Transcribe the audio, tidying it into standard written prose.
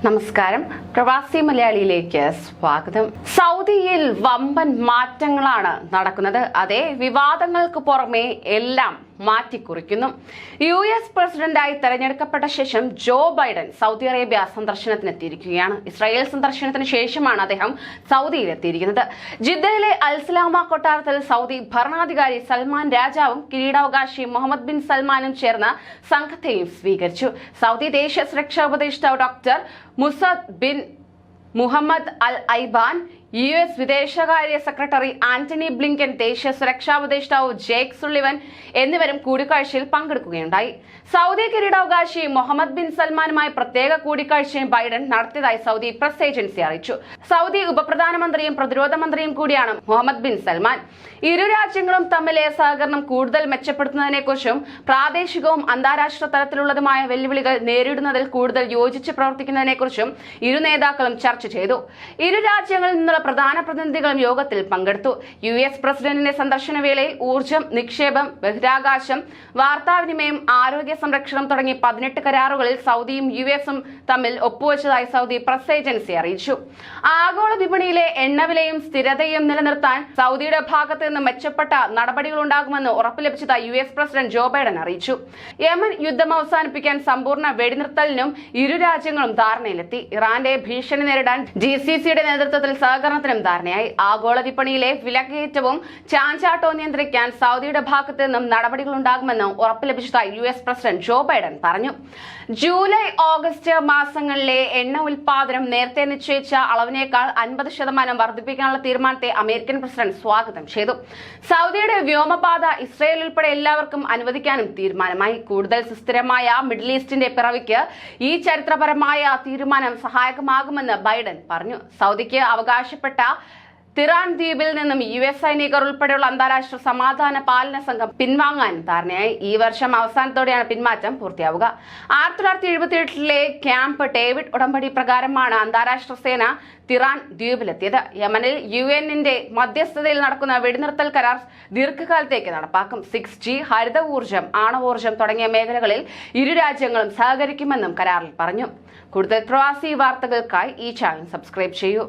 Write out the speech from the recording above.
നമസ്കാരം. പ്രവാസി മലയാളിയിലേക്ക് സ്വാഗതം. സൗദിയിൽ വമ്പൻ മാറ്റങ്ങളാണ് നടക്കുന്നത്. അതേ വിവാദങ്ങൾക്ക് പുറമെ എല്ലാം മാറ്റിക്കുറിക്കുന്നു. US പ്രസിഡന്റായി തെരഞ്ഞെടുക്കപ്പെട്ട ശേഷം ജോ ബൈഡൻ സൗദി അറേബ്യ സന്ദർശനത്തിനെത്തിയിരിക്കുകയാണ്. ഇസ്രായേൽ സന്ദർശനത്തിന് ശേഷമാണ് അദ്ദേഹം സൗദിയിലെത്തിയിരിക്കുന്നത്. ജിദ്ദയിലെ അൽസലാമ കൊട്ടാരത്തിൽ സൗദി ഭരണാധികാരി സൽമാൻ രാജാവും കിരീടാവകാശി മുഹമ്മദ് ബിൻ സൽമാനും ചേർന്ന് സംഘത്തെയും സ്വീകരിച്ചു. സൗദി ദേശീയ സുരക്ഷാ ഉപദേഷ്ടാവ് ഡോക്ടർ മുസദ് ബിൻ മുഹമ്മദ് അൽ ഐബാൻ, US വിദേശകാര്യ സെക്രട്ടറി ആന്റണി ബ്ലിങ്കൻ, ദേശീയ സുരക്ഷാ ഉപദേഷ്ടാവ് ജേക്ക് സുള്ളിവൻ എന്നിവരും കൂടിക്കാഴ്ചയിൽ പങ്കെടുക്കുകയുണ്ടായി. സൗദി കിരീടാവകാശി മുഹമ്മദ് ബിൻ സൽമാനുമായി പ്രത്യേക കൂടിക്കാഴ്ചയും ബൈഡൻ നടത്തിയതായി സൗദി പ്രസ് ഏജൻസി അറിയിച്ചു. സൗദി ഉപപ്രധാനമന്ത്രിയും പ്രതിരോധ മന്ത്രിയും കൂടിയാണ് മുഹമ്മദ് ബിൻ സൽമാൻ. ഇരു രാജ്യങ്ങളും തമ്മിലെ സഹകരണം കൂടുതൽ മെച്ചപ്പെടുത്തുന്നതിനെക്കുറിച്ചും പ്രാദേശികവും അന്താരാഷ്ട്ര തലത്തിലുള്ളതുമായ വെല്ലുവിളികൾ നേരിടുന്നതിൽ കൂടുതൽ യോജിച്ച് പ്രവർത്തിക്കുന്നതിനെക്കുറിച്ചും ഇരു നേതാക്കളും ചർച്ച ചെയ്തു. ഇരു രാജ്യങ്ങളിൽ നിന്നുള്ള പ്രധാന പ്രതിനിധികളും യോഗത്തിൽ പങ്കെടുത്തു. US പ്രസിഡന്റിന്റെ സന്ദർശന വേളയിൽ ഊർജ്ജം, നിക്ഷേപം, ബഹിരാകാശം, വാർത്താവിനിമയം, ആരോഗ്യ സംരക്ഷണം തുടങ്ങി 18 കരാറുകളിൽ സൗദിയും US തമ്മിൽ ഒപ്പുവെച്ചതായി സൗദി പ്രസ് ഏജൻസി അറിയിച്ചു. ആഗോള വിപണിയിലെ എണ്ണവിലയും സ്ഥിരതയും നിലനിർത്താൻ സൗദിയുടെ ഭാഗത്ത് നിന്ന് മെച്ചപ്പെട്ട നടപടികളുണ്ടാകുമെന്ന് ഉറപ്പ് ലഭിച്ചതായി US പ്രസിഡന്റ് ജോ ബൈഡൻ അറിയിച്ചു. യമൻ യുദ്ധം അവസാനിപ്പിക്കാൻ സമ്പൂർണ്ണ വെടിനിർത്തലിനും ഇരു രാജ്യങ്ങളും ധാരണയിലെത്തി. ഇറാന്റെ ഭീഷണി നേരിടാൻ GCCയുടെ നേതൃത്വത്തിൽ സഹകരണത്തിനും ധാരണയായി. ആഗോള വിപണിയിലെ വിലക്കയറ്റവും ചാഞ്ചാട്ടവും നിയന്ത്രിക്കാൻ സൗദിയുടെ ഭാഗത്ത് നിന്നും നടപടികളുണ്ടാകുമെന്ന് ഉറപ്പ് ലഭിച്ചതായി US പ്രസിഡന്റ് ജോ ബൈഡൻ പറഞ്ഞു. ജൂലൈ ഓഗസ്റ്റ് മാസങ്ങളിലെ എണ്ണ ഉൽപാദനം നേരത്തെ നിശ്ചയിച്ച അളവിനേക്കാൾ 50% വർദ്ധിപ്പിക്കാനുള്ള തീരുമാനത്തെ അമേരിക്കൻ പ്രസിഡന്റ് സ്വാഗതം ചെയ്തു. സൗദിയുടെ വ്യോമപാത ഇസ്രയേൽ ഉൾപ്പെടെ എല്ലാവർക്കും അനുവദിക്കാനും തീരുമാനമായി. കൂടുതൽ സുസ്ഥിരമായ മിഡിൽ ഈസ്റ്റിന്റെ പിറവിക്ക് ഈ ചരിത്രപരമായ തീരുമാനം സഹായകമാകുമെന്ന് ബൈഡൻ പറഞ്ഞു. സൗദിക്ക് അവകാശപ്പെട്ട തിറാൻ ദ്വീപിൽ നിന്നും US സൈനികർ ഉൾപ്പെടെയുള്ള അന്താരാഷ്ട്ര സമാധാന പാലന സംഘം പിൻവാങ്ങാൻ ധാരണയായി. ഈ വർഷം അവസാനത്തോടെയാണ് പിന്മാറ്റം പൂർത്തിയാവുക. 1978 ക്യാമ്പ് ഡേവിഡ് ഉടമ്പടി പ്രകാരമാണ് അന്താരാഷ്ട്ര സേന തിറാൻ ദ്വീപിലെത്തിയത്. യമനിൽ UN-ന്റെ മധ്യസ്ഥതയിൽ നടക്കുന്ന വെടിനിർത്തൽ കരാർ ദീർഘകാലത്തേക്ക് നടപ്പാക്കും. 6G, ഹരിത ഊർജ്ജം, ആണവോർജ്ജം തുടങ്ങിയ മേഖലകളിൽ ഇരു രാജ്യങ്ങളും സഹകരിക്കുമെന്നും കരാറിൽ പറഞ്ഞു. കൂടുതൽ പ്രവാസി വാർത്തകൾക്കായി ഈ ചാനൽ സബ്സ്ക്രൈബ് ചെയ്യൂ.